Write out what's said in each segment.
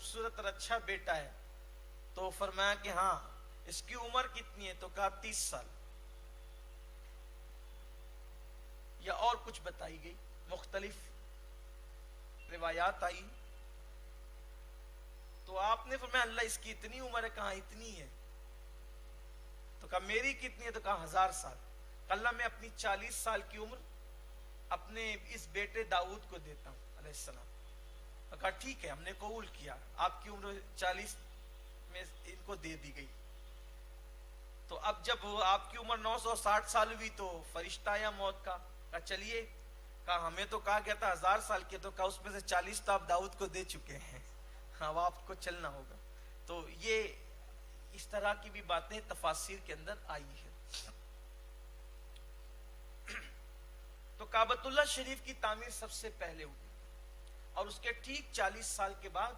خوبصورت اور اچھا بیٹا ہے. تو فرمایا کہ ہاں. اس کی عمر کتنی ہے؟ تو کہا 30 سال. یا اور کچھ بتائی گئی، مختلف روایات آئی. تو آپ نے فرمایا اللہ اس کی اتنی عمر ہے؟ کہاں اتنی ہے. تو کہا میری کتنی ہے؟ تو کہا 1000 سال. اللہ میں اپنی 40 سال کی عمر اپنے اس بیٹے داؤد کو دیتا ہوں علیہ السلام. تو کہا ٹھیک ہے، ہم نے قبول کیا. آپ کی عمر 40 میں ان کو دے دی گئی. تو اب جب آپ کی عمر 960 سال ہوئی تو فرشتہ آیا موت کا. کہا چلیے. کہا ہمیں تو کہا گیا تھا 1000 سال کے. تو کہا اس میں سے 40 تو آپ داؤد کو دے چکے ہیں، اب آپ کو چلنا ہوگا. تو یہ اس طرح کی بھی باتیں تفاسیر کے اندر آئی ہے. تو کعبۃ اللہ شریف کی تعمیر سب سے پہلے ہوئی اور اس کے ٹھیک 40 سال کے بعد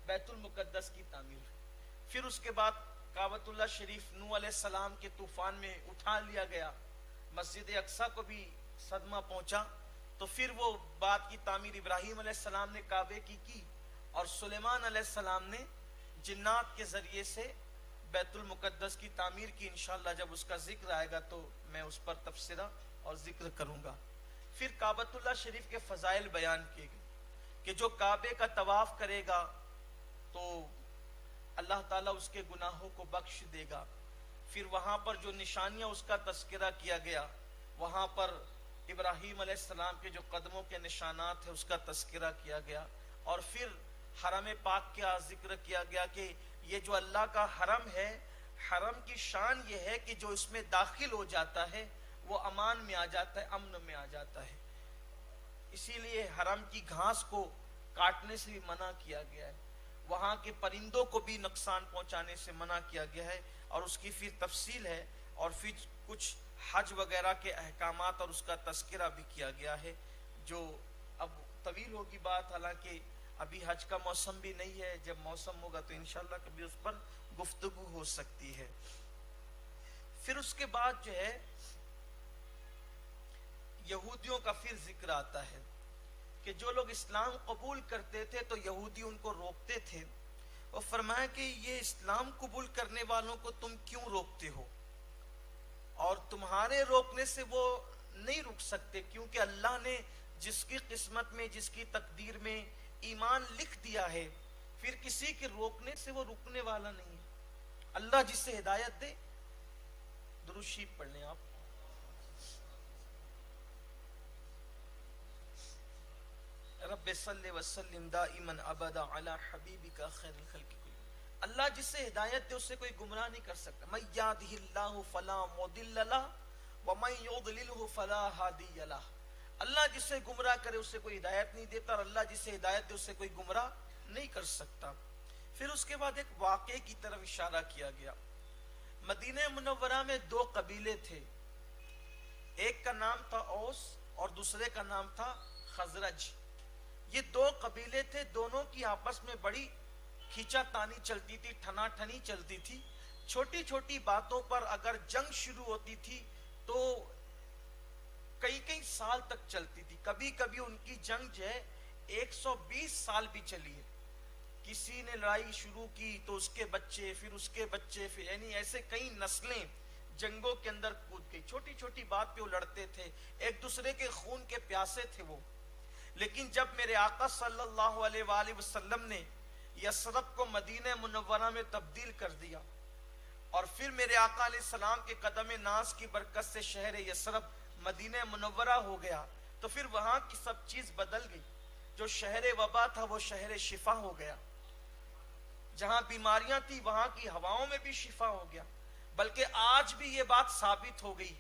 بیت المقدس کی تعمیر ہوئی. پھر اس کے بعد کعبۃ اللہ شریف نوح علیہ السلام کے طوفان میں اٹھا لیا گیا. مسجد اقصی کو بھی صدمہ پہنچا. تو پھر وہ بات کی تعمیر ابراہیم علیہ السلام نے کعبے کی اور سلیمان علیہ السلام نے جنات کے ذریعے سے بیت المقدس کی تعمیر کی. انشاءاللہ جب اس کا ذکر آئے گا تو میں اس پر تبصرہ اور ذکر کروں گا. پھر کعبۃ اللہ شریف کے فضائل بیان کیے گئے کہ جو کعبے کا طواف کرے گا تو اللہ تعالیٰ اس کے گناہوں کو بخش دے گا. پھر وہاں پر جو نشانیاں اس کا تذکرہ کیا گیا، وہاں پر ابراہیم علیہ السلام کے جو قدموں کے نشانات ہیں اس کا تذکرہ کیا گیا. اور پھر حرم پاک کا ذکر کیا گیا کہ یہ جو اللہ کا حرم ہے، حرم کی شان یہ ہے کہ جو اس میں داخل ہو جاتا ہے وہ امان میں آ جاتا ہے، امن میں آ جاتا ہے. اسی لیے حرم کی گھاس کو کاٹنے سے بھی منع کیا گیا ہے، وہاں کے پرندوں کو بھی نقصان پہنچانے سے منع کیا گیا ہے. اور اس کی پھر تفصیل ہے اور پھر کچھ حج وغیرہ کے احکامات اور اس کا تذکرہ بھی کیا گیا ہے، جو اب طویل ہوگی بات. حالانکہ ابھی حج کا موسم بھی نہیں ہے، جب موسم ہوگا تو انشاءاللہ کبھی اس پر گفتگو ہو سکتی ہے. پھر اس کے بعد جو ہے یہودیوں کا پھر ذکر آتا ہے کہ جو لوگ اسلام قبول کرتے تھے تو یہودی ان کو روکتے تھے. اور فرمایا کہ یہ اسلام قبول کرنے والوں کو تم کیوں روکتے ہو؟ اور تمہارے روکنے سے وہ نہیں رک سکتے، کیونکہ اللہ نے جس کی قسمت میں، جس کی تقدیر میں ایمان لکھ دیا ہے، پھر کسی کے روکنے سے وہ رکنے والا نہیں ہے. اللہ جسے ہدایت دے. درود شریف پڑھ لیں آپ. رب صلی وسلم دائما ابدا علی حبیبک خیر الخلق کلہم. اللہ جسے ہدایت دے اسے کوئی گمراہ نہیں کر سکتا. من یہدہ اللہ فلا مضل لہ ومن یضللہ فلا ہادی لہ. اللہ جسے گمراہ کرے اسے کوئی ہدایت نہیں دیتا اور اللہ جسے ہدایت دے اسے کوئی گمراہ نہیں کر سکتا. پھر اس کے بعد ایک واقعے کی طرف اشارہ کیا گیا. مدینہ منورہ میں 2 قبیلے تھے، ایک کا نام تھا اوس اور دوسرے کا نام تھا خزرج. یہ 2 قبیلے تھے، دونوں کی آپس میں بڑی کھینچا تانی چلتی تھی، ٹھنا ٹھنی چلتی تھی. چھوٹی چھوٹی باتوں پر اگر جنگ شروع ہوتی تھی تو کئی سال تک چلتی تھی. کبھی کبھی ان کی جنگ جو ہے 120 سال بھی چلی ہے. کسی نے لڑائی شروع کی تو اس کے بچے، پھر اس کے بچے، پھر یعنی ایسے کئی نسلیں جنگوں کے اندر کود گئی. چھوٹی چھوٹی بات پہ وہ لڑتے تھے، ایک دوسرے کے خون کے پیاسے تھے وہ. لیکن جب میرے آقا صلی اللہ علیہ وآلہ وسلم نے یثرب کو مدینہ منورہ میں تبدیل کر دیا اور پھر میرے آقا علیہ السلام کے قدم ناز کی برکت سے شہر یثرب مدینہ منورہ ہو گیا، تو پھر وہاں کی سب چیز بدل گئی. جو شہر وبا تھا وہ شہر شفا ہو گیا، جہاں بیماریاں تھی وہاں کی ہواؤں میں بھی شفا ہو گیا. بلکہ آج بھی یہ بات ثابت ہو گئی،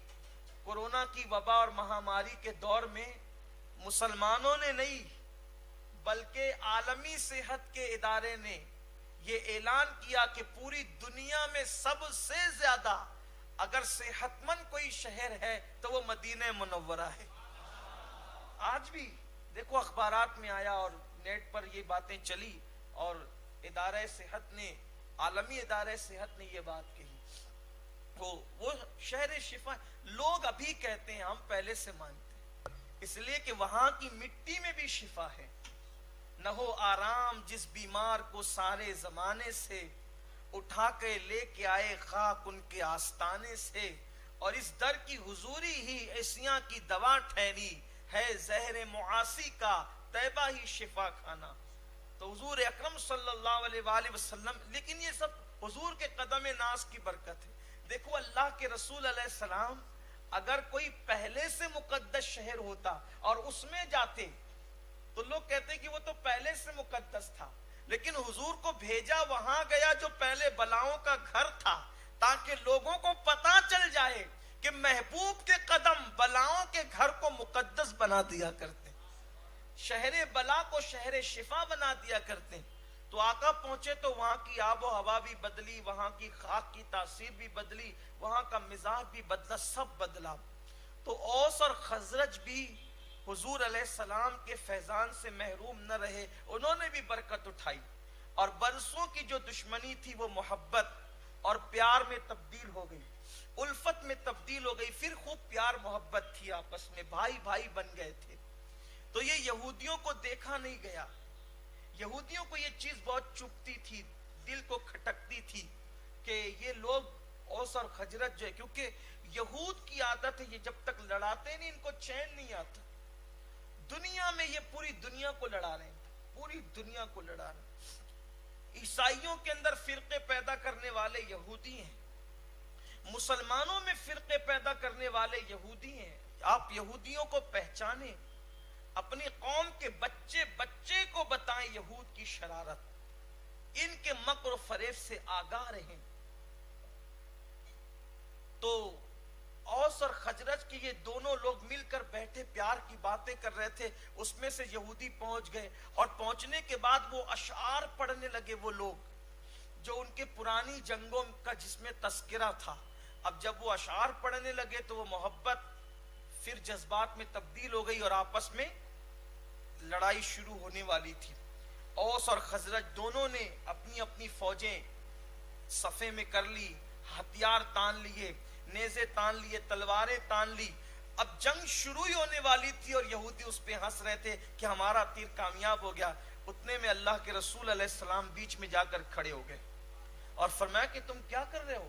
کورونا کی وبا اور مہاماری کے دور میں مسلمانوں نے نہیں بلکہ عالمی صحت کے ادارے نے یہ اعلان کیا کہ پوری دنیا میں سب سے زیادہ اگر صحت مند کوئی شہر ہے تو وہ مدینہ منورہ ہے. آج بھی دیکھو اخبارات میں آیا اور نیٹ پر یہ باتیں چلی اور ادارہ صحت نے، عالمی ادارہ صحت نے یہ بات کہی. وہ شہر شفا. لوگ ابھی کہتے ہیں، ہم پہلے سے مانتے ہیں، اس لیے کہ وہاں کی مٹی میں بھی شفا ہے. نہ ہو آرام جس بیمار کو سارے زمانے سے، اٹھا کے لے کے آئے خاک ان کے آستانے سے، اور اس در کی حضوری ہی عیسیاں کی دوا ٹھہری، ہے زہر معاصی کا طیبہ ہی شفا کھانا۔ تو حضور اکرم صلی اللہ علیہ وآلہ وسلم، لیکن یہ سب حضور کے قدم ناز کی برکت ہے۔ دیکھو اللہ کے رسول علیہ السلام اگر کوئی پہلے سے مقدس شہر ہوتا اور اس میں جاتے تو لوگ کہتے کہ وہ تو پہلے سے مقدس تھا، لیکن حضور کو بھیجا وہاں گیا جو پہلے بلاؤں کا گھر تھا، تاکہ لوگوں کو پتا چل جائے کہ محبوب کے قدم بلاؤں کے گھر کو مقدس بنا دیا کرتے، شہر بلا کو شہر شفا بنا دیا کرتے۔ تو آقا پہنچے تو وہاں کی آب و ہوا بھی بدلی، وہاں کی خاک کی تاثیر بھی بدلی، وہاں کا مزاج بھی بدلا، سب بدلا۔ تو اوس اور خزرج بھی حضور علیہ السلام کے فیضان سے محروم نہ رہے، انہوں نے بھی برکت اٹھائی، اور برسوں کی جو دشمنی تھی وہ محبت اور پیار میں تبدیل ہو گئی، الفت میں تبدیل ہو گئی، پھر خوب پیار محبت تھی آپس میں، بھائی بھائی بن گئے تھے۔ تو یہ یہودیوں کو دیکھا نہیں گیا، یہودیوں کو یہ چیز بہت چبھتی تھی، دل کو کھٹکتی تھی کہ یہ لوگ اوس اور خزرج جو ہے، کیونکہ یہود کی عادت ہے، یہ جب تک لڑاتے نہیں ان کو چین نہیں آتا۔ دنیا میں یہ پوری دنیا کو لڑا رہے ہیں، پوری دنیا کو لڑا رہے ہیں۔ عیسائیوں کے اندر فرقے پیدا کرنے والے یہودی ہیں، مسلمانوں میں فرقے پیدا کرنے والے یہودی ہیں۔ آپ یہودیوں کو پہچانیں، اپنی قوم کے بچے بچے کو بتائیں یہود کی شرارت، ان کے مکر و فریب سے آگاہ رہیں۔ تو اوس اور خزرج کے یہ دونوں لوگ مل کر بیٹھے پیار کی باتیں کر رہے تھے، اس میں سے یہودی پہنچ گئے، اور پہنچنے کے بعد وہ اشعار پڑھنے لگے، وہ لوگ جو ان کے پرانی جنگوں کا جس میں تذکرہ تھا۔ اب جب وہ اشعار پڑھنے لگے تو وہ محبت پھر جذبات میں تبدیل ہو گئی، اور آپس میں لڑائی شروع ہونے والی تھی۔ اوس اور خزرج دونوں نے اپنی اپنی فوجیں صفے میں کر لی، ہتھیار تان لیے، نیزے تان لیے، تلواریں تان لی۔ اب جنگ شروع ہی ہونے والی تھی، اور یہودی اس پہ ہنس رہے تھے کہ ہمارا تیر کامیاب ہو گیا۔ اتنے میں اللہ کے رسول علیہ السلام بیچ میں جا کر کھڑے ہو گئے اور فرمایا کہ تم کیا کر رہے ہو،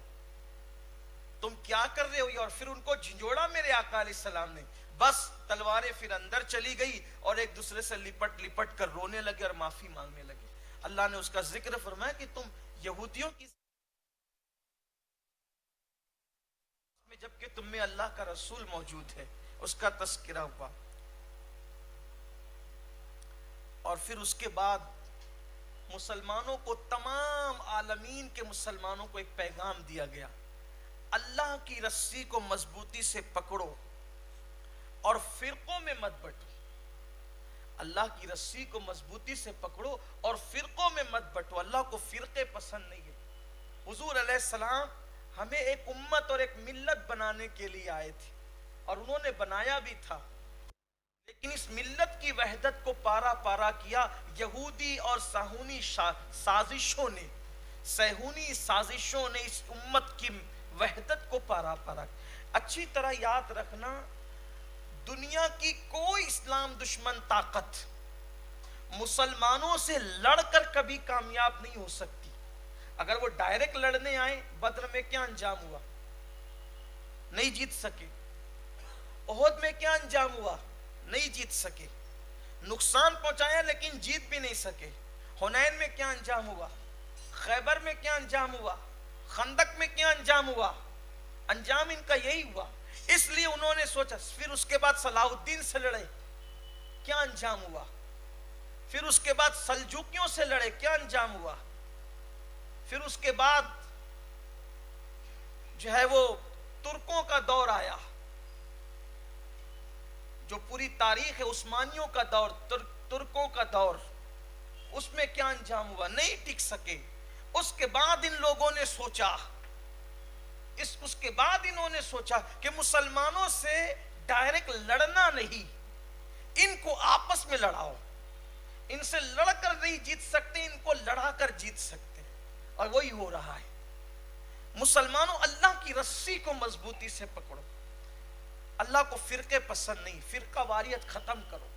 تم کیا کر رہے ہو، اور پھر ان کو جھنجھوڑا میرے آقا علیہ السلام نے۔ بس تلواریں پھر اندر چلی گئی، اور ایک دوسرے سے لپٹ لپٹ کر رونے لگے اور معافی مانگنے لگے۔ اللہ نے اس کا ذکر فرمایا کہ تم یہودیوں کی، جبکہ تم میں اللہ کا رسول موجود ہے، اس کا تذکرہ ہوا۔ اور پھر اس کے بعد مسلمانوں کو، تمام عالمین کے مسلمانوں کو ایک پیغام دیا گیا، اللہ کی رسی کو مضبوطی سے پکڑو اور فرقوں میں مت بٹو۔ اللہ کی رسی کو مضبوطی سے پکڑو اور فرقوں میں مت بٹو۔ اللہ کو فرقے پسند نہیں ہے۔ حضور علیہ السلام ہمیں ایک امت اور ایک ملت بنانے کے لیے آئے تھے، اور انہوں نے بنایا بھی تھا، لیکن اس ملت کی وحدت کو پارا پارا کیا یہودی اور صہیونی سازشوں نے، صہیونی سازشوں نے اس امت کی وحدت کو پارا پارا کیا۔ اچھی طرح یاد رکھنا، دنیا کی کوئی اسلام دشمن طاقت مسلمانوں سے لڑ کر کبھی کامیاب نہیں ہو سکتی۔ اگر وہ ڈائریکٹ لڑنے آئے، بدر میں کیا انجام ہوا؟ نہیں جیت سکے۔ احد میں کیا انجام ہوا؟ نہیں جیت سکے۔ نقصان پہنچایا لیکن جیت بھی نہیں سکے۔ حنین میں کیا انجام ہوا؟ خیبر میں کیا انجام ہوا؟ خندق میں کیا انجام ہوا؟ انجام ان کا یہی ہوا۔ اس لیے انہوں نے سوچا، پھر اس کے بعد صلاح الدین سے لڑے، کیا انجام ہوا؟ پھر اس کے بعد سلجوکیوں سے لڑے، کیا انجام ہوا؟ پھر اس کے بعد جو ہے وہ ترکوں کا دور آیا، جو پوری تاریخ ہے، عثمانیوں کا دور، ترکوں کا دور، اس میں کیا انجام ہوا؟ نہیں ٹک سکے۔ اس کے بعد ان لوگوں نے سوچا، اس کے بعد انہوں نے سوچا کہ مسلمانوں سے ڈائریکٹ لڑنا نہیں، ان کو آپس میں لڑاؤ، ان سے لڑ کر نہیں جیت سکتے، ان کو لڑا کر جیت سکتے۔ اور وہی ہو رہا ہے۔ مسلمانوں، اللہ کی رسی کو مضبوطی سے پکڑو، اللہ کو فرقے پسند نہیں، فرقہ واریت ختم کرو۔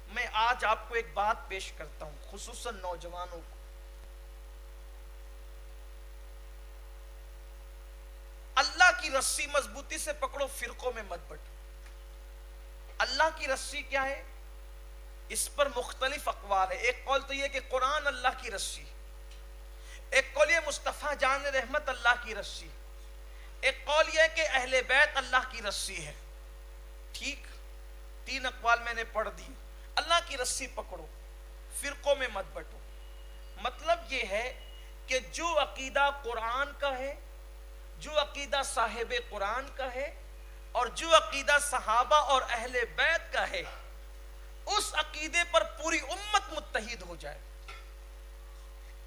میں آج آپ کو ایک بات پیش کرتا ہوں خصوصاً نوجوانوں کو. اللہ کی رسی مضبوطی سے پکڑو, فرقوں میں مت بٹو. اللہ کی رسی کیا ہے؟ اس پر مختلف اقوال ہے. ایک قول تو یہ کہ قرآن اللہ کی رسی, ایک قول یہ مصطفیٰ جان رحمت اللہ کی رسی, ایک قول یہ کہ اہل بیت اللہ کی رسی ہے. ٹھیک, 3 اقوال میں نے پڑھ دی. اللہ کی رسی پکڑو, فرقوں میں مت بٹو. مطلب یہ ہے کہ جو عقیدہ قرآن کا ہے, جو عقیدہ صاحب قرآن کا ہے, اور جو عقیدہ صحابہ اور اہل بیت کا ہے, اس عقیدے پر پوری امت متحد ہو جائے.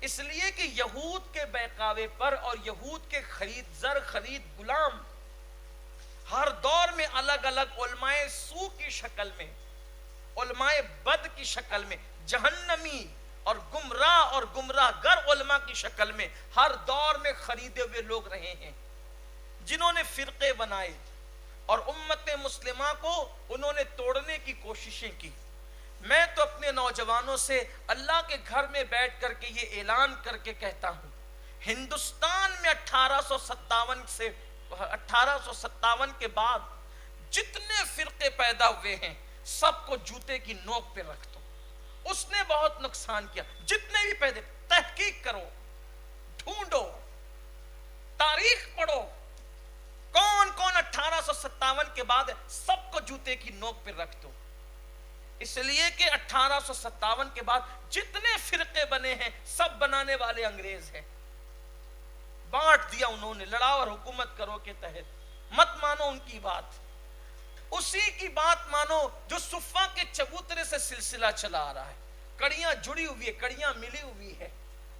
اس لیے کہ یہود کے بہکاوے پر اور یہود کے خرید زر خرید غلام ہر دور میں الگ الگ علماء سو کی شکل میں, علماء بد کی شکل میں, جہنمی اور گمراہ گر علماء کی شکل میں ہر دور میں خریدے ہوئے لوگ رہے ہیں, جنہوں نے فرقے بنائے اور امت مسلمہ کو انہوں نے توڑنے کی کوششیں کی. میں تو اپنے نوجوانوں سے اللہ کے گھر میں بیٹھ کر کے یہ اعلان کر کے کہتا ہوں, ہندوستان میں 1857 کے بعد جتنے فرقے پیدا ہوئے ہیں سب کو جوتے کی نوک پہ رکھ دو. اس نے بہت نقصان کیا. جتنے بھی پیدا, تحقیق کرو, ڈھونڈو, تاریخ پڑھو, کون 1857 کے بعد سب کو جوتے کی نوک پہ رکھ دو. اس لیے کہ 1857 کے بعد جتنے فرقے بنے ہیں سب بنانے والے انگریز ہیں. بانٹ دیا انہوں نے, لڑاؤ اور حکومت کرو کے تحت. مت مانو ان کی بات, اسی کی بات مانو جو صفا کے چبوترے سے سلسلہ چلا آ رہا ہے. کڑیاں جڑی ہوئی ہے, کڑیاں ملی ہوئی ہے,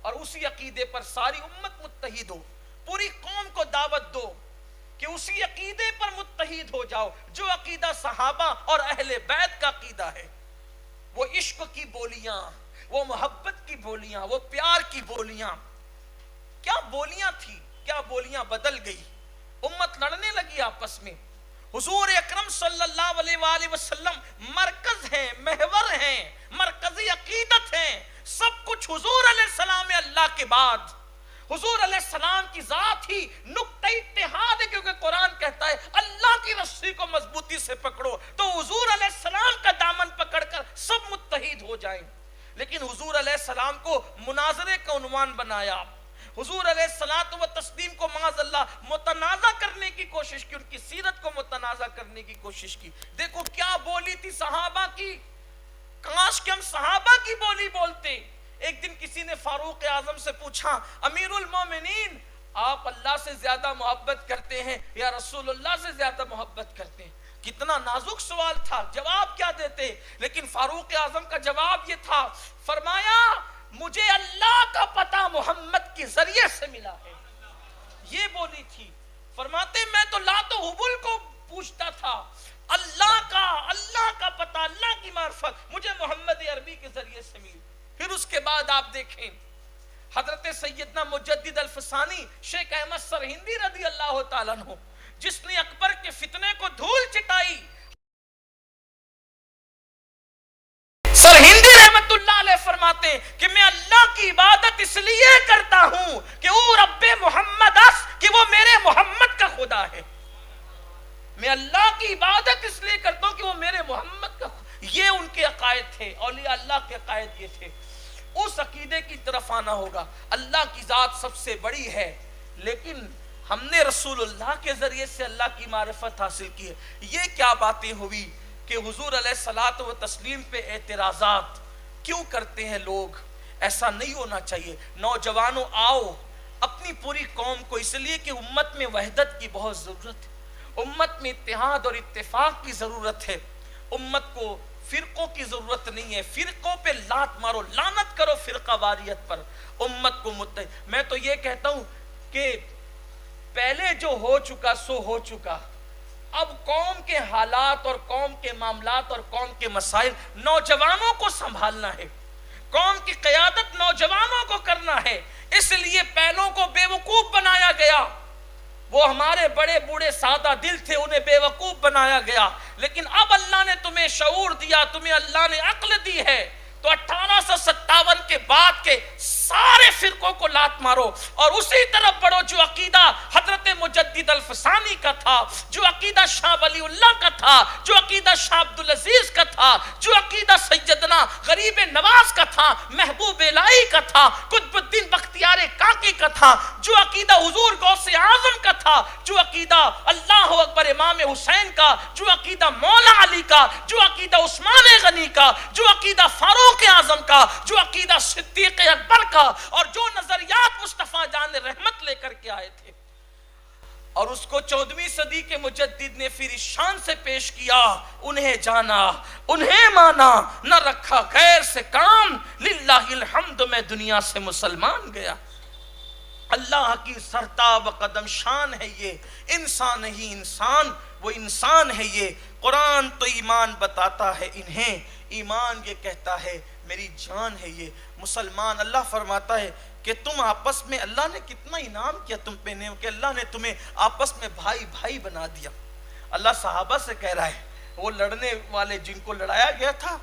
اور اسی عقیدے پر ساری امت متحد ہو. پوری قوم کو دعوت دو کہ اسی عقیدے پر متحد ہو جاؤ جو عقیدہ صحابہ اور اہل بیت کا عقیدہ ہے. وہ عشق کی بولیاں, وہ محبت کی بولیاں, وہ پیار کی بولیاں, کیا بولیاں تھی, کیا بولیاں بدل گئی. امت لڑنے لگی آپس میں. حضور اکرم صلی اللہ علیہ وآلہ وسلم مرکز ہیں, محور ہیں, مرکزی عقیدت ہیں. سب کچھ حضور علیہ السلام اللہ کے بعد. حضور علیہ السلام کی ذات ہی نقطہ اتحاد ہے, کیونکہ قرآن کہتا ہے اللہ کی رسی کو مضبوطی سے پکڑو. تو حضور علیہ السلام کا دامن پکڑ کر سب متحد ہو جائیں. لیکن حضور علیہ السلام کو مناظرے کا عنوان بنایا. حضور علیہ الصلوۃ والتسلیم کو معاذ اللہ متنازع کرنے کی کوشش کی, ان کی سیرت کو متنازع کرنے کی کوشش کی. دیکھو کیا بولی تھی صحابہ کی, کاش کہ ہم صحابہ کی بولی بولتے. ایک دن کسی نے فاروق اعظم سے پوچھا, امیر المومنین آپ اللہ سے زیادہ محبت کرتے ہیں یا رسول اللہ سے زیادہ محبت کرتے ہیں؟ کتنا نازک سوال تھا, جواب کیا دیتے؟ لیکن فاروق اعظم کا جواب یہ تھا, فرمایا مجھے اللہ کا پتہ محمد کے ذریعے سے ملا ہے. یہ بولی تھی. فرماتے میں تو لات و حبل کو پوچھتا تھا, اللہ کا پتہ, اللہ کی معرفت مجھے محمد عربی کے ذریعے سے ملی. پھر اس کے بعد آپ دیکھیں حضرت سیدنا مجدد الفسانی شیخ احمد سرہندی رضی اللہ تعالیٰ عنہ, جس نے اکبر کے فتنے کو دھول چٹائی. سرہندی رحمت اللہ علیہ فرماتے ہیں کہ میں اللہ کی عبادت اس لیے کرتا ہوں کہ او رب محمد اس, کہ وہ میرے محمد کا خدا ہے. میں اللہ کی عبادت اس لیے کرتا ہوں کہ وہ میرے محمد کا خدا. یہ ان کے عقائد تھے, اولیاء اللہ کے عقائد یہ تھے. اس عقیدے کی طرف آنا ہوگا. اللہ کی ذات سب سے بڑی ہے, لیکن ہم نے رسول اللہ کے ذریعے سے اللہ کی معرفت حاصل کی ہے. یہ کیا باتیں ہوئی کہ حضور علیہ الصلوۃ والتسلیم پہ اعتراضات کیوں کرتے ہیں لوگ؟ ایسا نہیں ہونا چاہیے. نوجوانوں آؤ اپنی پوری قوم کو, اس لیے کہ امت میں وحدت کی بہت ضرورت ہے, امت میں اتحاد اور اتفاق کی ضرورت ہے. امت کو فرقوں کی ضرورت نہیں ہے. فرقوں پہ لات مارو, لعنت کرو فرقہ واریت پر. امت کو متحد. میں تو یہ کہتا ہوں کہ پہلے جو ہو چکا سو ہو چکا. اب قوم کے حالات اور قوم کے معاملات اور قوم کے مسائل نوجوانوں کو سنبھالنا ہے. قوم کی قیادت نوجوانوں کو کرنا ہے. اس لیے پہلوں کو بے وقوف بنایا گیا. وہ ہمارے بڑے بوڑھے سادہ دل تھے, انہیں بے وقوف بنایا گیا. لیکن اب اللہ نے تمہیں شعور دیا, تمہیں اللہ نے عقل دی ہے, تو 1857 کے بعد کے سارے فرقوں کو لات مارو اور اسی طرف بڑھو جو عقیدہ حضرت مجدد الفسانی کا تھا, جو عقیدہ شاہ ولی اللہ کا تھا, جو عقیدہ شاہ عبدالعزیز کا تھا, جو عقیدہ سیدنا غریب نواز کا تھا, محبوب الہی کا تھا, قطب الدین بختیار کاکی کا تھا, جو عقیدہ حضور غوث اعظم کا تھا, جو عقیدہ اللہ اکبر امام حسین کا, جو عقیدہ مولا علی کا, جو عقیدہ عثمان غنی کا, جو عقیدہ فاروق اعظم کا, جو عقیدہ صدیق اکبر کا, اور جو نظریات مصطفیٰ جان رحمت لے کر کے آئے تھے, اور اس کو 14ویں صدی کے مجدد نے پھر اس شان سے پیش کیا, انہیں جانا, انہیں مانا, نہ رکھا غیر سے کام, للہ الحمد میں دنیا سے مسلمان گیا. اللہ کی سرتاب قدم شان ہے یہ, انسان ہی انسان, وہ انسان ہے یہ. قرآن تو ایمان بتاتا ہے انہیں, ایمان یہ کہتا ہے میری جان ہے یہ. مسلمان, اللہ فرماتا ہے کہ تم آپس میں, اللہ نے کتنا انعام کیا تم پہ, کہ اللہ نے تمہیں آپس میں بھائی بھائی بنا دیا. اللہ صحابہ سے کہہ رہا ہے, وہ لڑنے والے جن کو لڑایا گیا تھا,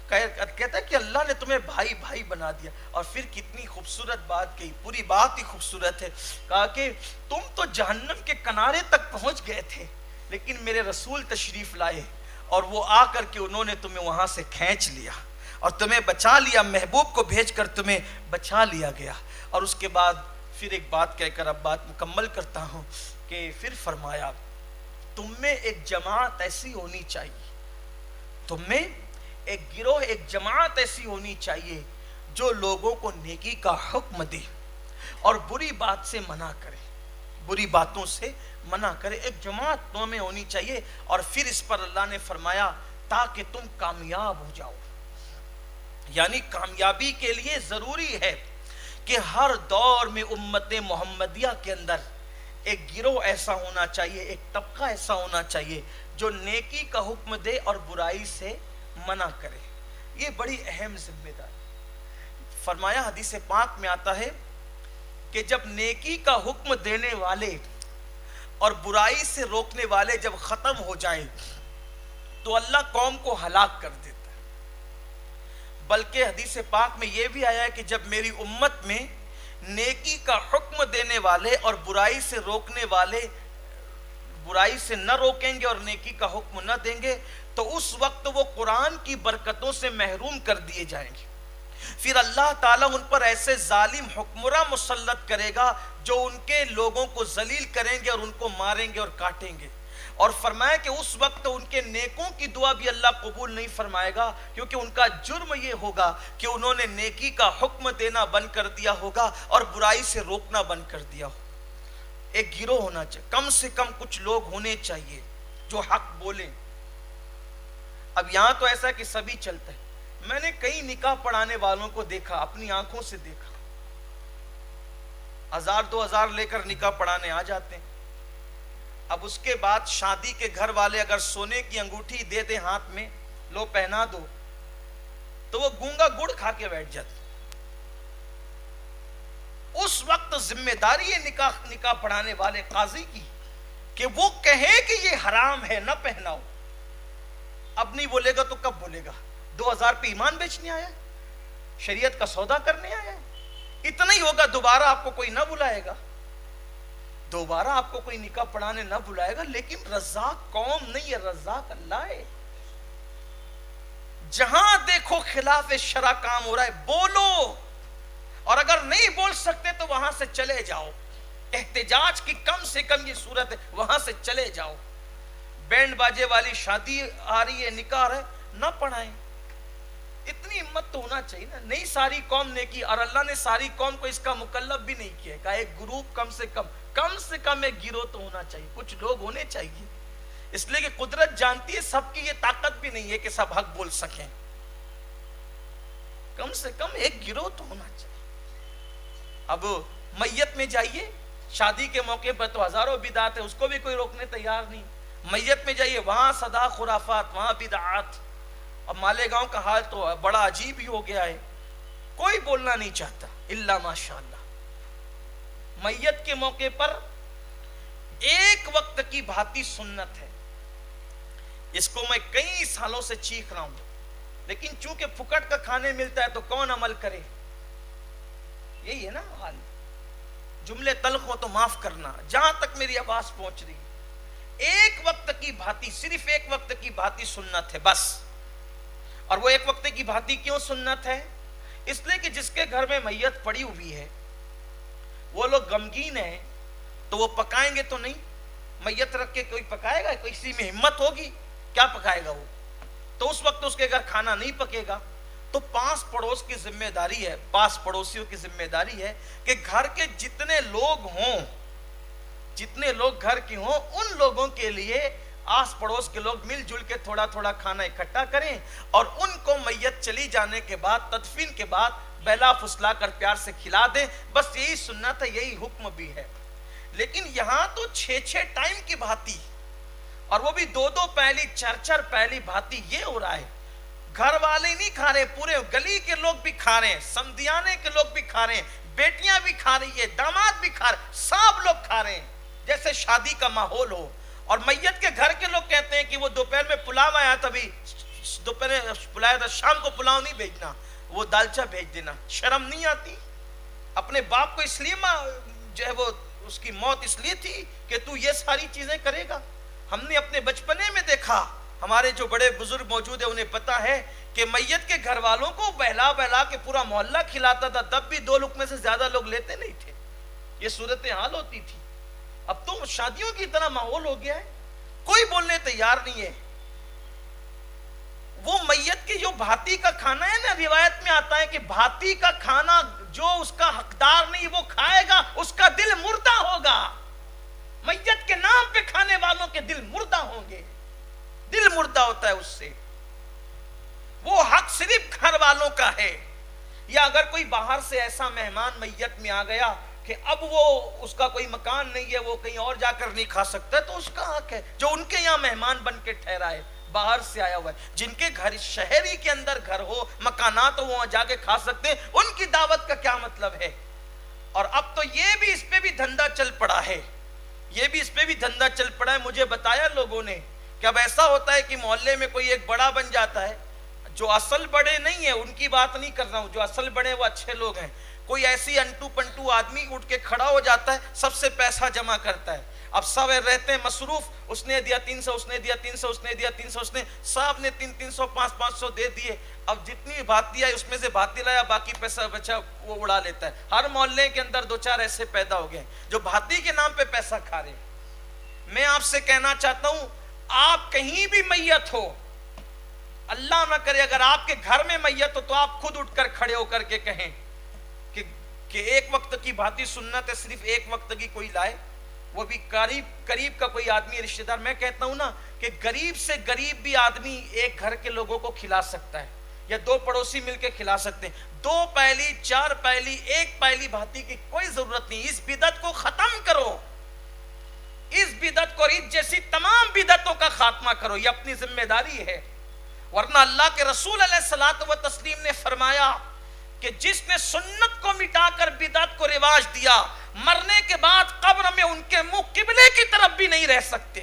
کہتا ہے کہ اللہ نے تمہیں بھائی بھائی بنا دیا. اور پھر کتنی خوبصورت بات کہی, پوری بات ہی خوبصورت ہے. کہا کہ تم تو جہنم کے کنارے تک پہنچ گئے تھے, لیکن میرے رسول تشریف لائے اور وہ آ کر کے انہوں نے تمہیں وہاں سے کھینچ لیا اور تمہیں بچا لیا, محبوب کو بھیج کر تمہیں بچا لیا گیا. اور اس کے بعد پھر ایک بات کہہ کر اب بات مکمل کرتا ہوں کہ پھر فرمایا تم میں ایک جماعت ایسی ہونی چاہیے, تم میں ایک گروہ, ایک جماعت ایسی ہونی چاہیے جو لوگوں کو نیکی کا حکم دے اور بری بات سے منع کرے, بری باتوں سے منع کرے. ایک جماعت تم میں ہونی چاہیے. اور پھر اس پر اللہ نے فرمایا تاکہ تم کامیاب ہو جاؤ. یعنی کامیابی کے لیے ضروری ہے کہ ہر دور میں امت محمدیہ کے اندر ایک گروہ ایسا ہونا چاہیے, ایک طبقہ ایسا ہونا چاہیے جو نیکی کا حکم دے اور برائی سے منع کرے. یہ بڑی اہم ذمہ داری. فرمایا حدیث پاک میں آتا ہے کہ جب نیکی کا حکم دینے والے اور برائی سے روکنے والے جب ختم ہو جائیں تو اللہ قوم کو ہلاک کر دیتا ہے. بلکہ حدیث پاک میں یہ بھی آیا ہے کہ جب میری امت میں نیکی کا حکم دینے والے اور برائی سے روکنے والے برائی سے نہ روکیں گے اور نیکی کا حکم نہ دیں گے تو اس وقت وہ قرآن کی برکتوں سے محروم کر دیے جائیں گے. پھر اللہ تعالیٰ ان پر ایسے ظالم حکمراں مسلط کرے گا جو ان کے لوگوں کو ذلیل کریں گے اور ان کو ماریں گے اور کاٹیں گے. اور فرمایا کہ اس وقت ان کے نیکوں کی دعا بھی اللہ قبول نہیں فرمائے گا, کیونکہ ان کا جرم یہ ہوگا کہ انہوں نے نیکی کا حکم دینا بند کر دیا ہوگا اور برائی سے روکنا بند کر دیا ہوگا. ایک گروہ ہونا چاہیے, کم سے کم کچھ لوگ ہونے چاہیے جو حق بولیں. اب یہاں تو ایسا کہ سبھی چلتا ہے. میں نے کئی نکاح پڑھانے والوں کو دیکھا, اپنی آنکھوں سے دیکھا, 1000-2000 لے کر نکاح پڑھانے آ جاتے ہیں. اب اس کے بعد شادی کے گھر والے اگر سونے کی انگوٹھی دے دیں ہاتھ میں, لو پہنا دو, تو وہ گونگا گڑ کھا کے بیٹھ جاتے. اس وقت ذمہ داری ہے نکاح پڑھانے والے قاضی کی کہ وہ کہیں کہ یہ حرام ہے, نہ پہناؤ. اب نہیں بولے گا تو کب بولے گا؟ 2000 پہ ایمان بیچنے آیا, شریعت کا سودا کرنے آیا. اتنا ہی ہوگا, دوبارہ آپ کو کوئی نہ بلائے گا, دوبارہ آپ کو کوئی نکاح پڑھانے نہ بلائے گا. لیکن رزاق قوم نہیں ہے, رزاق اللہ ہے. جہاں دیکھو خلاف شرع کام ہو رہا ہے بولو, اور اگر نہیں بول سکتے تو وہاں سے چلے جاؤ. احتجاج کی کم سے کم یہ صورت ہے, وہاں سے چلے جاؤ. بینڈ باجے والی شادی آ رہی ہے, نکاح ہے, نہ پڑھائیں. اتنی ہمت تو ہونا چاہیے نا. نہیں ساری قوم نے کی, اور اللہ نے ساری قوم کو اس کا مکلف بھی نہیں کیا. کہا ایک گروپ کم سے کم ایک گروہ تو ہونا چاہیے, کچھ لوگ ہونے چاہیے. اس لیے کہ قدرت جانتی ہے سب کی یہ طاقت بھی نہیں ہے کہ سب حق بول سکیں. کم سے کم ایک گروہ تو ہونا چاہیے. اب میت میں جائیے, شادی کے موقع پر تو ہزاروں بدعات ہے, اس کو بھی کوئی روکنے تیار نہیں. میت میں جائیے, وہاں صدا خرافات, وہاں بدعات. اب مالیگاؤں کا حال تو بڑا عجیب ہی ہو گیا ہے, کوئی بولنا نہیں چاہتا الا ماشاءاللہ. میت کے موقع پر ایک وقت کی بھاتی سنت ہے اس کو میں کئی سالوں سے چیخ رہا ہوں، لیکن چونکہ پھکٹ کا کھانے ملتا ہے تو کون عمل کرے؟ یہی ہے نا حال۔ جملے تلخ ہو تو معاف کرنا، جہاں تک میری آواز پہنچ رہی ہے، ایک وقت کی بھاتی، صرف ایک وقت کی بھاتی سنت ہے بس۔ اور وہ ایک وقت کی بھاتی کیوں سنت ہے؟ اس لیے کہ جس کے گھر میں میت پڑی ہوئی ہے وہ لوگ غمگین ہیں، تو وہ پکائیں گے تو نہیں؟ میت رکھ کے کوئی پکائے گا؟ کسی میں ہمت ہوگی؟ کیا پکائے گا وہ؟ تو اس وقت اس کے گھر کھانا نہیں پکے گا۔ تو پاس پڑوس کی ذمہ داری ہے، پاس پڑوسیوں کی ذمہ داری ہے کہ گھر کے جتنے لوگ ہوں، جتنے لوگ گھر کے ہوں، ان لوگوں کے لیے آس پڑوس کے لوگ مل جل کے تھوڑا تھوڑا کھانا اکٹھا کریں، اور ان کو میت چلی جانے کے بعد، تدفین کے بعد بہلا پھسلا کر پیار سے کھلا دیں۔ بس یہی سنت ہے، یہی حکم بھی ہے۔ لیکن یہاں تو 6 ٹائم کی بھاتی، اور وہ بھی 2 پہلی 4 پہلی بھاتی، یہ ہو رہا ہے۔ گھر والے نہیں کھا رہے، پورے گلی کے لوگ بھی کھا رہے ہیں، سمدیانے کے لوگ بھی کھا رہے ہیں، بیٹیاں بھی کھا رہی ہے، داماد بھی کھا رہے ہیں، سب لوگ کھا رہے ہیں جیسے شادی کا ماحول ہو۔ اور میت کے گھر کے لوگ کہتے ہیں کہ وہ دوپہر میں پلاو آیا تھا، بھی دوپہر پلایا تھا، شام کو پلاو نہیں بھیجنا، وہ دالچا بھیج دینا۔ شرم نہیں آتی؟ اپنے باپ کو اس لیے جو ہے وہ اس کی موت اس لیے تھی کہ تو یہ ساری چیزیں کرے گا؟ ہم نے اپنے بچپنے میں دیکھا، ہمارے جو بڑے بزرگ موجود ہیں انہیں پتا ہے کہ میت کے گھر والوں کو بہلا بہلا کے پورا محلہ کھلاتا تھا، تب بھی 2 لقمے سے زیادہ لوگ لیتے نہیں تھے۔ یہ صورتحال ہوتی تھی۔ اب تو شادیوں کی طرح ماحول ہو گیا ہے، کوئی بولنے تیار نہیں ہے۔ وہ میت کی جو بھاتی کا کھانا ہے نا، روایت میں آتا ہے کہ بھاتی کا کھانا جو اس کا حقدار نہیں وہ کھائے گا، اس کا دل مردہ ہوگا۔ میت کے نام پہ کھانے والوں کے دل مردہ ہوں گے، دل مردہ ہوتا ہے اس سے۔ وہ حق صرف گھر والوں کا ہے۔ یا اگر کوئی باہر سے ایسا مہمان میت میں آ گیا کہ اب وہ اس کا کوئی مکان نہیں ہے، وہ کہیں اور جا کر نہیں کھا سکتا، تو اس کا حق ہے جو ان کے یہاں مہمان بن کے ٹھہرا ہے، باہر سے آیا ہوا ہے۔ جن کے گھر شہر ہی کے اندر گھر ہو، مکانات ہو، وہاں جا کے کھا سکتے ہیں، ان کی دعوت کا کیا مطلب ہے؟ اور اب تو یہ بھی اس پہ بھی دھندا چل پڑا ہے، یہ بھی اس پہ بھی دھندا چل پڑا ہے۔ مجھے بتایا لوگوں نے کہ اب ایسا ہوتا ہے کہ محلے میں کوئی ایک بڑا بن جاتا ہے، جو اصل بڑے نہیں ہیں ان کی بات نہیں کر رہا ہوں، جو اصل بڑے وہ اچھے لوگ ہیں، کوئی ایسی انٹو پنٹو آدمی اٹھ کے کھڑا ہو جاتا ہے، سب سے پیسہ جمع کرتا ہے۔ اب سب رہتے ہیں مصروف، اس نے دیا 300، اس نے دیا 300، اس نے دیا 300، اس نے سب نے 300 500 دے دیے۔ اب جتنی بھاتی آئی اس میں سے بھاتی لایا، باقی پیسہ بچا وہ اڑا لیتا ہے۔ ہر محلے کے اندر 2-4 ایسے پیدا ہو گئے جو بھاتی کے نام پہ پیسہ کھا رہے ہیں۔ میں آپ سے کہنا چاہتا ہوں، آپ کہیں بھی میت ہو، اللہ نہ کرے اگر آپ کے گھر میں میت ہو، تو آپ خود اٹھ کر کھڑے ہو کر کے کہیں کہ ایک وقت کی بھاتی سنت ہے، صرف ایک وقت کی کوئی لائے، وہ بھی قریب کا کوئی آدمی رشتہ دار۔ میں کہتا ہوں نا کہ غریب سے غریب بھی آدمی ایک گھر کے لوگوں کو کھلا سکتا ہے، یا 2 پڑوسی مل کے کھلا سکتے ہیں۔ 2 پہلی 4 پہلی 1 پہلی بھاتی کی کوئی ضرورت نہیں۔ اس بدعت کو ختم کرو، اس بدعت کو، عید جیسی تمام بدعتوں کا خاتمہ کرو، یہ اپنی ذمہ داری ہے۔ ورنہ اللہ کے رسول علیہ الصلوۃ والتسلیم نے فرمایا کہ جس نے سنت کو مٹا کر بدعت کو رواج دیا، مرنے کے بعد قبر میں ان کے منہ قبلے کی طرف بھی نہیں رہ سکتے،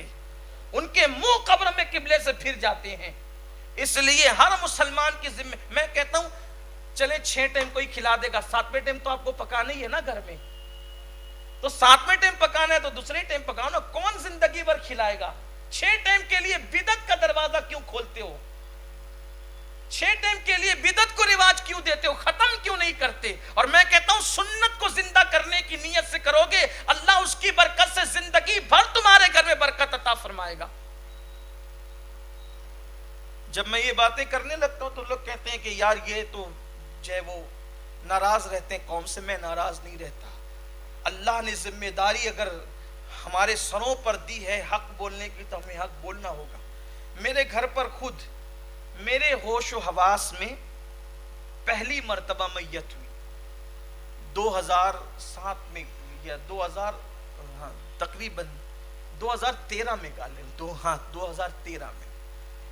ان کے منہ قبر میں قبلے سے پھر جاتے ہیں۔ اس لیے ہر مسلمان کی ذمہ، میں کہتا ہوں چلے 6 ٹائم کوئی کھلا دے گا، 7ویں ٹائم تو آپ کو پکانا ہی ہے نا گھر میں، تو 7ویں ٹائم پکانا ہے تو دوسرے ٹائم پکاؤ نا۔ کون زندگی بھر کھلائے گا؟ 6 ٹائم کے لیے بدعت کا دروازہ کیوں کھولتے ہو؟ 6 ٹائم کے لیے بدعت کو رواج کیوں دیتے ہو؟ ختم کیوں نہیں کرتے؟ اور میں کہتا ہوں سنت کو زندہ کرنے کی نیت سے کرو گے، اللہ اس کی برکت سے زندگی بھر تمہارے گھر میں برکت عطا فرمائے گا۔ جب میں یہ باتیں کرنے لگتا ہوں تو لوگ کہتے ہیں کہ یار یہ تو جو ہے وہ ناراض رہتے ہیں قوم سے۔ میں ناراض نہیں رہتا، اللہ نے ذمہ داری اگر ہمارے سروں پر دی ہے حق بولنے کی تو ہمیں حق بولنا ہوگا۔ میرے گھر پر خود میرے ہوش و حواس میں پہلی مرتبہ میت ہوئی 2007 میں، یا 2013 میں غالب 2013 میں،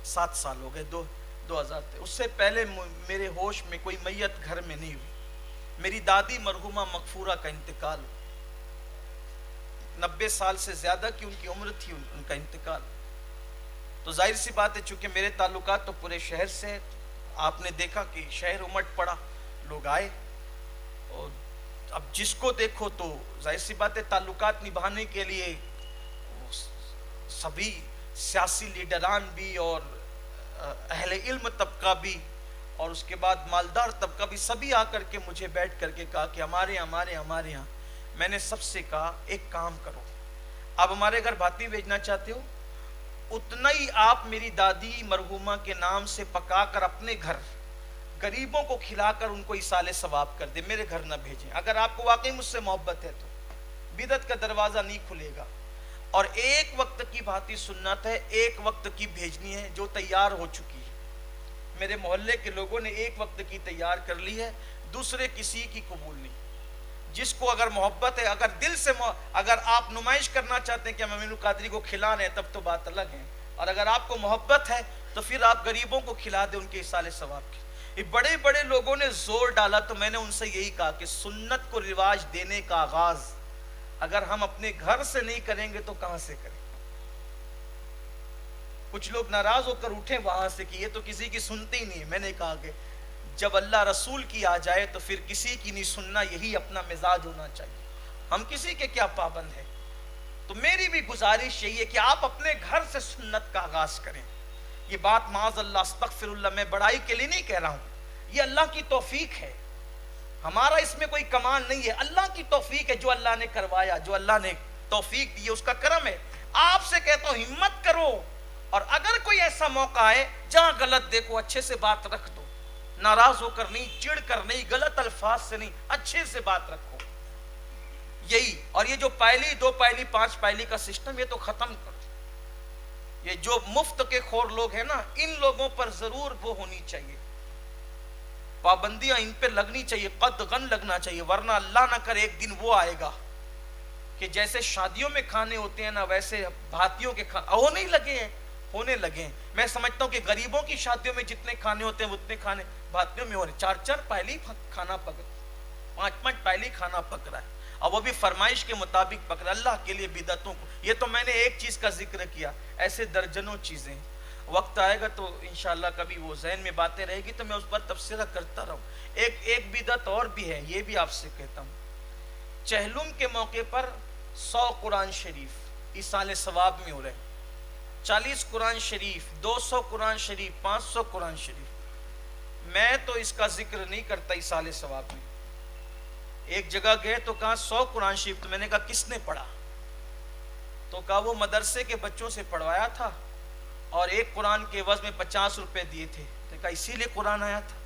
7 سال ہو گئے 2013۔ اس سے پہلے میرے ہوش میں کوئی میت گھر میں نہیں ہوئی۔ میری دادی مرحومہ مغفورہ کا انتقال، 90 سال سے زیادہ کی ان کی عمر تھی، ان کا انتقال۔ تو ظاہر سی بات ہے چونکہ میرے تعلقات تو پورے شہر سے، آپ نے دیکھا کہ شہر امٹ پڑا، لوگ آئے، اور اب جس کو دیکھو تو ظاہر سی بات ہے تعلقات نبھانے کے لیے سبھی سیاسی لیڈران بھی اور اہل علم طبقہ بھی اور اس کے بعد مالدار طبقہ بھی سبھی آ کر کے مجھے بیٹھ کر کے کہا کہ ہمارے یہاں میں نے سب سے کہا ایک کام کرو، آپ ہمارے گھر بھاتی بھیجنا چاہتے ہو، اتنا ہی آپ میری دادی مرحومہ کے نام سے پکا کر اپنے گھر غریبوں کو کھلا کر ان کو ایصال ثواب کر دے، میرے گھر نہ بھیجیں۔ اگر آپ کو واقعی مجھ سے محبت ہے تو بدعت کا دروازہ نہیں کھلے گا، اور ایک وقت کی بھاتی سنت ہے، ایک وقت کی بھیجنی ہے جو تیار ہو چکی ہے۔ میرے محلے کے لوگوں نے ایک وقت کی تیار کر لی ہے، دوسرے کسی کی قبول نہیں۔ جس کو اگر محبت ہے، اگر دل سے اگر آپ نمائش کرنا چاہتے ہیں کہ ہم امین القادری کو کھلا رہے ہیں تب تو بات الگ ہے، اور اگر آپ کو محبت ہے تو پھر آپ غریبوں کو کھلا دیں ان کے ایصال ثواب کی۔ یہ بڑے بڑے لوگوں نے زور ڈالا تو میں نے ان سے یہی کہا کہ سنت کو رواج دینے کا آغاز اگر ہم اپنے گھر سے نہیں کریں گے تو کہاں سے کریں؟ کچھ لوگ ناراض ہو کر اٹھے وہاں سے کہ یہ تو کسی کی سنتی ہی نہیں۔ میں نے کہا کہ جب اللہ رسول کی آ جائے تو پھر کسی کی نہیں سننا، یہی اپنا مزاج ہونا چاہیے، ہم کسی کے کیا پابند ہیں۔ تو میری بھی گزارش یہی ہے کہ آپ اپنے گھر سے سنت کا آغاز کریں۔ یہ بات معاذ اللہ استغفر اللہ میں بڑائی کے لیے نہیں کہہ رہا ہوں، یہ اللہ کی توفیق ہے، ہمارا اس میں کوئی کمال نہیں ہے، اللہ کی توفیق ہے، جو اللہ نے کروایا، جو اللہ نے توفیق دی ہے اس کا کرم ہے۔ آپ سے کہتا ہوں ہمت کرو، اور اگر کوئی ایسا موقع ہے جہاں غلط دیکھو اچھے سے بات رکھ دو، ناراض ہو کر نہیں، چڑ کر نہیں، غلط الفاظ سے نہیں، اچھے سے بات رکھو یہی۔ اور یہ جو پہلی 2 پہلی 5 پہلی کا سسٹم یہ تو ختم کر، یہ جو مفت کے خور لوگ ہیں نا ان لوگوں پر ضرور وہ ہونی چاہیے، پابندیاں ان پہ لگنی چاہیے، قدغن لگنا چاہیے، ورنہ اللہ نہ کرے ایک دن وہ آئے گا کہ جیسے شادیوں میں کھانے ہوتے ہیں نا ویسے بھاتیوں کے ہونے لگے ہیں، ہونے لگے ہیں۔ میں سمجھتا ہوں کہ غریبوں کی شادیوں میں جتنے کھانے ہوتے ہیں اتنے کھانے بھاتیوں میں ہو رہے، 4 پہلی کھانا پک رہا، 5 پہلی کھانا پک رہا ہے، اور وہ بھی فرمائش کے مطابق پک رہا ہے۔ اللہ کے لیے بدعتوں کو، یہ تو میں نے ایک چیز کا ذکر کیا، ایسے درجنوں چیزیں۔ وقت آئے گا تو انشاءاللہ کبھی وہ ذہن میں باتیں رہے گی تو میں اس پر تبصرہ کرتا رہوں۔ ایک بدعت اور بھی ہے، یہ بھی آپ سے کہتا ہوں، چہلم کے موقع پر 100 قرآن شریف ایصال ثواب میں ہو رہے ہیں، 40 قرآن شریف، 200 قرآن شریف، 500 قرآن شریف۔ میں تو اس کا ذکر نہیں کرتا ایصال ثواب میں۔ ایک جگہ گئے تو کہا 100 قرآن شریف، تو میں نے کہا کس نے پڑھا؟ تو کہا وہ مدرسے کے بچوں سے پڑھوایا تھا اور ایک قرآن کے عوض میں 50 روپے دیے تھے، تو کہا اسی لیے قرآن آیا تھا۔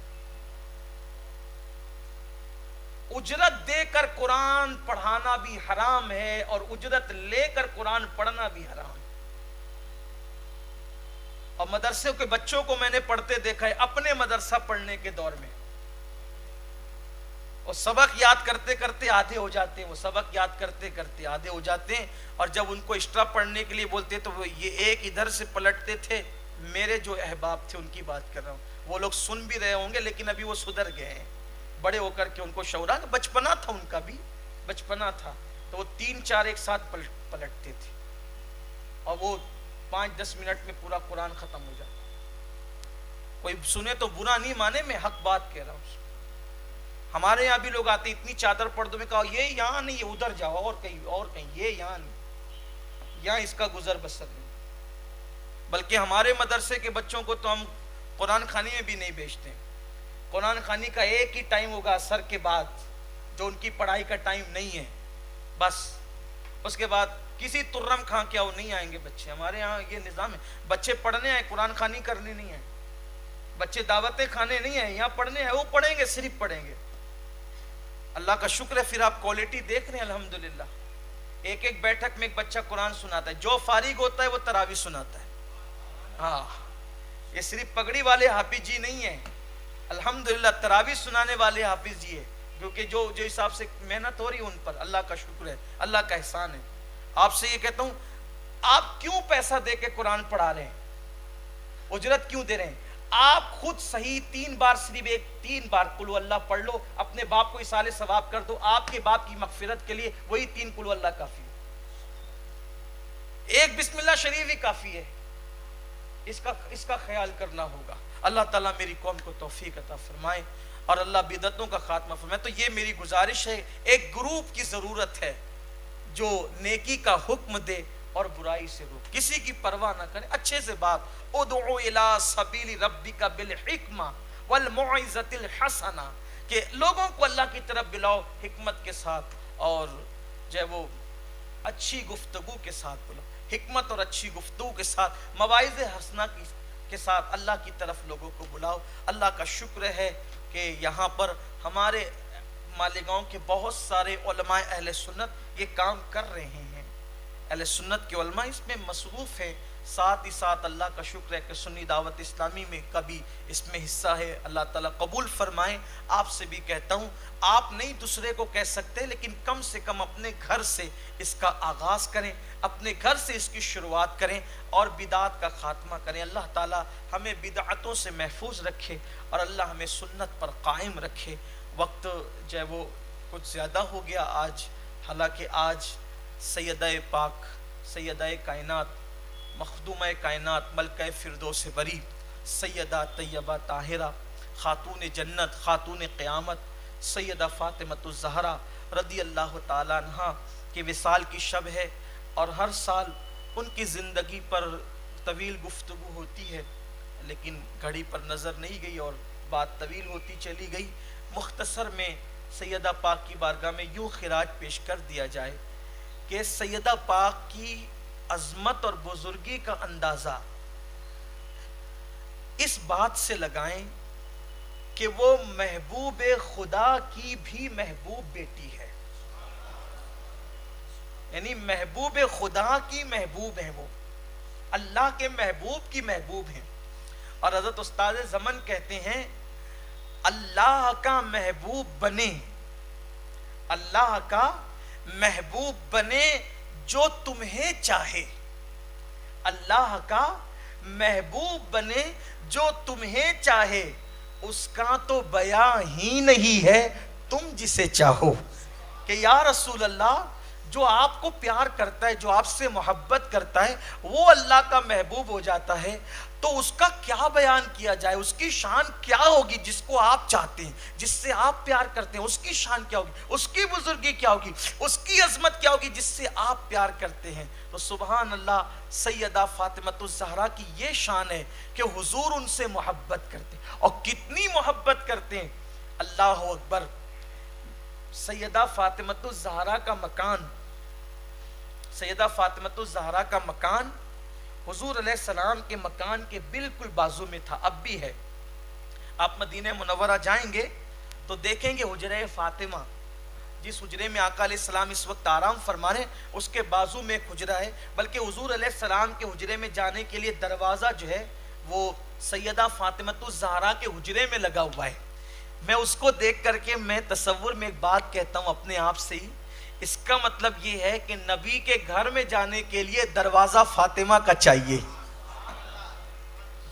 اجرت دے کر قرآن پڑھانا بھی حرام ہے اور اجرت لے کر قرآن پڑھنا بھی حرام ہے۔ اور مدرسے کے بچوں کو میں نے پڑھتے دیکھا ہے اپنے مدرسہ پڑھنے کے دور میں، اور سبق یاد کرتے کرتے آدھے ہو جاتے ہیں، وہ سبق یاد کرتے کرتے آدھے ہو جاتے ہیں، اور جب ان کو ایکسٹرا پڑھنے کے لیے بولتے تو وہ یہ ایک ادھر سے پلٹتے تھے۔ میرے جو احباب تھے ان کی بات کر رہا ہوں، وہ لوگ سن بھی رہے ہوں گے لیکن ابھی وہ سدھر گئے ہیں، بڑے ہو کر کے ان کو شعور آ، بچپنا تھا ان کا بھی، بچپنا تھا، تو وہ 3-4 ایک ساتھ پلٹتے تھے، اور وہ 5-10 منٹ میں پورا قرآن ختم ہو جاتا۔ کوئی سنے تو برا نہیں مانے، میں حق بات کہہ رہا ہوں۔ ہمارے یہاں بھی لوگ آتے اتنی چادر پڑھ دو، میں کہا یہ یہاں نہیں، یہ ادھر جاؤ اور کہیں، یہ یہاں نہیں، یہاں اس کا گزر بسر نہیں۔ بلکہ ہمارے مدرسے کے بچوں کو تو ہم قرآن خوانی میں بھی نہیں بھیجتے۔ قرآن خوانی کا ایک ہی ٹائم ہوگا عصر کے بعد، جو ان کی پڑھائی کا ٹائم نہیں ہے، بس اس کے بعد کسی ترم کھا کے آؤ نہیں آئیں گے بچے۔ ہمارے یہاں یہ نظام ہے، بچے پڑھنے آئے، قرآن خوانی کرنے نہیں آئے، بچے دعوتیں کھانے نہیں آئے، یہاں پڑھنے آئے، وہ پڑھیں گے، صرف پڑھیں گے۔ اللہ کا شکر ہے پھر آپ کوالٹی دیکھ رہے ہیں الحمدللہ، ایک بیٹھک میں ایک بچہ قرآن سناتا ہے، جو فارغ ہوتا ہے وہ تراویح سناتا ہے۔ ہاں، یہ صرف پگڑی والے حافظ جی نہیں ہیں، الحمدللہ تراویح سنانے والے حافظ جی ہے، کیونکہ جو حساب سے محنت ہو رہی ہے ان پر اللہ کا شکر ہے، اللہ کا احسان ہے۔ آپ سے یہ کہتا ہوں، آپ کیوں پیسہ دے کے قرآن پڑھا رہے ہیں؟ اجرت کیوں دے رہے ہیں؟ آپ خود صحیح 3 بار، صرف 3 بار قل ہو اللہ پڑھ لو، اپنے باپ کو ایصال ثواب کر دو، آپ کے باپ کی مغفرت کے لیے وہی 3 قل ہو اللہ کافی ہے، ایک بسم اللہ شریف ہی کافی ہے۔ اس کا خیال کرنا ہوگا. اللہ تعالیٰ میری قوم کو توفیق عطا فرمائے اور اللہ بدعتوں کا خاتمہ فرمائے. تو یہ میری گزارش ہے, ایک گروپ کی ضرورت ہے جو نیکی کا حکم دے اور برائی سے روک, کسی کی پرواہ نہ کرے, اچھے سے بات. ادعو الی سبیل ربک بالحکمہ والموعظۃ الحسنہ, کہ لوگوں کو اللہ کی طرف بلاؤ حکمت کے ساتھ اور جو ہے وہ اچھی گفتگو کے ساتھ بلاؤ, حکمت اور اچھی گفتگو کے ساتھ, مواعظ حسنہ کے ساتھ اللہ کی طرف لوگوں کو بلاؤ. اللہ کا شکر ہے کہ یہاں پر ہمارے مالیگاؤں کے بہت سارے علماء اہل سنت یہ کام کر رہے ہیں. اہل سنت کے علماء اس میں مصروف ہیں. ساتھ ہی ساتھ اللہ کا شکر ہے کہ سنی دعوت اسلامی میں کبھی اس میں حصہ ہے. اللہ تعالیٰ قبول فرمائے. آپ سے بھی کہتا ہوں, آپ نہیں دوسرے کو کہہ سکتے, لیکن کم سے کم اپنے گھر سے اس کا آغاز کریں, اپنے گھر سے اس کی شروعات کریں اور بدعات کا خاتمہ کریں. اللہ تعالیٰ ہمیں بدعتوں سے محفوظ رکھے اور اللہ ہمیں سنت پر قائم رکھے. وقت جو ہے وہ کچھ زیادہ ہو گیا آج, حالانکہ آج سیدہ پاک, سیدہ کائنات, مخدومہ کائنات, ملکہ فردوس بری, سیدہ طیبہ طاہرہ, خاتون جنت, خاتون قیامت, سیدہ فاطمۃ الزہرا رضی اللہ تعالیٰ عنہا کے وصال کی شب ہے, اور ہر سال ان کی زندگی پر طویل گفتگو ہوتی ہے, لیکن گھڑی پر نظر نہیں گئی اور بات طویل ہوتی چلی گئی. مختصر میں سیدہ پاک کی بارگاہ میں یوں خراج پیش کر دیا جائے کہ سیدہ پاک کی عظمت اور بزرگی کا اندازہ اس بات سے لگائیں کہ وہ محبوب خدا کی بھی محبوب بیٹی ہے, یعنی محبوب خدا کی محبوب ہیں, وہ اللہ کے محبوب کی محبوب ہیں. اور حضرت استاد زمن کہتے ہیں, اللہ کا محبوب بنے, اللہ کا محبوب بنے جو تمہیں چاہے, اللہ کا محبوب بنے جو تمہیں چاہے, اس کا تو بیاں ہی نہیں ہے تم جسے چاہو. کہ یا رسول اللہ, جو آپ کو پیار کرتا ہے, جو آپ سے محبت کرتا ہے, وہ اللہ کا محبوب ہو جاتا ہے, تو اس کا کیا بیان کیا جائے, اس کی شان کیا ہوگی جس کو آپ چاہتے ہیں, جس سے آپ پیار کرتے ہیں, اس کی شان کیا ہوگی, اس کی بزرگی کیا ہوگی, اس کی عظمت کیا ہوگی جس سے آپ پیار کرتے ہیں. تو سبحان اللہ, سیدہ فاطمۃ الزہرا کی یہ شان ہے کہ حضور ان سے محبت کرتے, اور کتنی محبت کرتے ہیں. اللہ اکبر. سیدہ فاطمۃ الزہرا کا مکان, سیدہ فاطمۃ الزہرا کا مکان حضور علیہ السلام کے مکان کے بالکل بازو میں تھا, اب بھی ہے. آپ مدینہ منورہ جائیں گے تو دیکھیں گے حجرہ فاطمہ, جس حجرے میں آقا علیہ السلام اس وقت آرام فرما رہے ہیں, اس کے بازو میں ایک حجرہ ہے. بلکہ حضور علیہ السلام کے حجرے میں جانے کے لیے دروازہ جو ہے وہ سیدہ فاطمۃ الزہرا کے حجرے میں لگا ہوا ہے. میں اس کو دیکھ کر کے میں تصور میں ایک بات کہتا ہوں اپنے آپ سے ہی, اس کا مطلب یہ ہے کہ نبی کے گھر میں جانے کے لیے دروازہ فاطمہ کا چاہیے.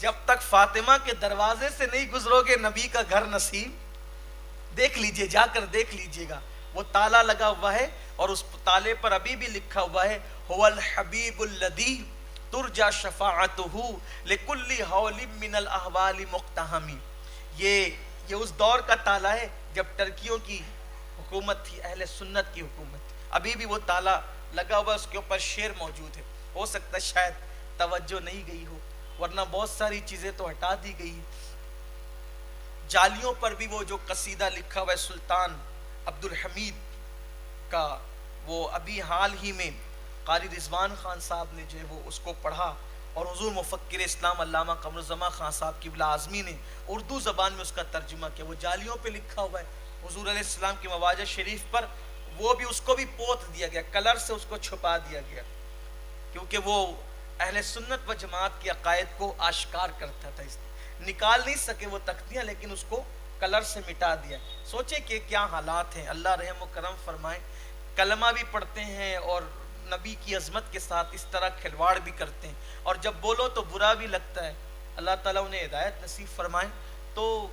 جب تک فاطمہ کے دروازے سے نہیں گزرو گے نبی کا گھر نصیب. دیکھ لیجئے, جا کر دیکھ لیجئے گا, وہ تالا لگا ہوا ہے اور اس تالے پر ابھی بھی لکھا ہوا ہے, هو الحبیب الذی ترجى شفاعته لكل حول من الاحوال مقتحم. یہ اس دور کا تالا ہے جب ٹرکیوں کی حکومت تھی, اہل سنت کی حکومت تھی. ابھی بھی وہ تالا لگا ہوا, اس کے اوپر شیر موجود ہے. ہو سکتا ہے شاید توجہ نہیں گئی ہو, ورنہ بہت ساری چیزیں تو ہٹا دی گئی. جالیوں پر بھی وہ جو قصیدہ لکھا ہوا ہے سلطان عبد الحمید کا, وہ ابھی حال ہی میں قاری رضوان خان صاحب نے جو ہے وہ اس کو پڑھا, اور حضور مفکر اسلام علامہ قمر الزمان خان صاحب کی بلا اعظمی نے اردو زبان میں اس کا ترجمہ کیا. وہ جالیوں پہ لکھا ہوا ہے حضور علیہ السلام کی مواجہ شریف پر, وہ بھی اس کو بھی پوت دیا گیا, کلر سے اس کو چھپا دیا گیا, کیونکہ وہ اہل سنت و جماعت کی عقائد کو آشکار کرتا تھا. اس نکال نہیں سکے وہ تختیاں, لیکن اس کو کلر سے مٹا دیا. سوچیں کہ کیا حالات ہیں. اللہ رحم و کرم فرمائے. کلمہ بھی پڑھتے ہیں اور نبی کی عظمت کے ساتھ اس طرح کھلواڑ بھی کرتے ہیں, اور جب بولو تو برا بھی لگتا ہے. اللہ تعالیٰ انہیں ہدایت نصیب فرمائے. تو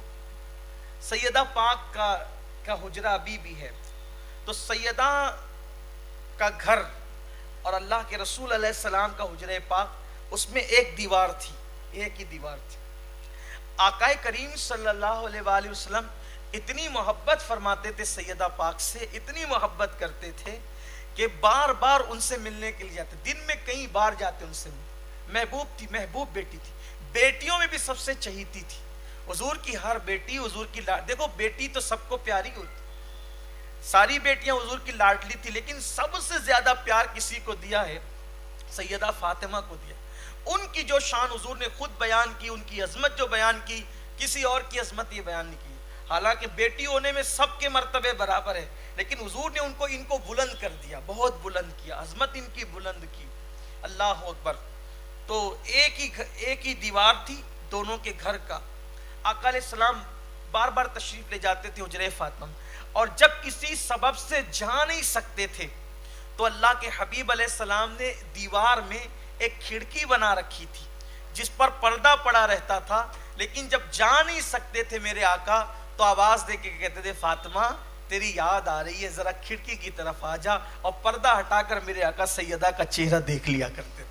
سیدہ پاک کا حجرہ ابھی بھی ہے. تو سیدہ کا گھر اور اللہ کے رسول علیہ السلام کا حجرہ پاک, اس میں ایک دیوار تھی, ایک ہی دیوار تھی. آقائے کریم صلی اللہ علیہ وآلہ وسلم اتنی محبت فرماتے تھے سیدہ پاک سے، اتنی محبت کرتے تھے کہ بار بار ان سے ملنے کے لیے جاتے، دن میں کئی بار جاتے ان سے ملنے. محبوب تھی، محبوب بیٹی تھی، بیٹیوں میں بھی سب سے چہیتی تھی. حضور کی ہر بیٹی حضور کی دیکھو بیٹی تو سب کو پیاری ہوتی، ساری بیٹیاں حضور کی لاڈلی تھی، لیکن سب سے زیادہ پیار کسی کو دیا ہے، سیدہ فاطمہ کو دیا. ان کی جو شان حضور نے خود بیان کی، ان کی عظمت جو بیان کی، کسی اور کی عظمت یہ بیان نہیں کی. حالانکہ بیٹی ہونے میں سب کے مرتبے برابر ہے، لیکن حضور نے ان کو بلند کر دیا، بہت بلند کیا، عظمت ان کی بلند کی. اللہ اکبر. تو ایک ہی دیوار تھی دونوں کے گھر کا. آقا علیہ السلام بار بار تشریف لے جاتے تھے حجرہ فاطمہ، اور جب کسی سبب سے جا نہیں سکتے تھے تو اللہ کے حبیب علیہ السلام نے دیوار میں ایک کھڑکی بنا رکھی تھی جس پر پردہ پڑا رہتا تھا. لیکن جب جا نہیں سکتے تھے میرے آقا تو آواز دے کے کہتے تھے فاطمہ تیری یاد آ رہی ہے، ذرا کھڑکی کی طرف آ جا، اور پردہ ہٹا کر میرے آقا سیدہ کا چہرہ دیکھ لیا کرتے.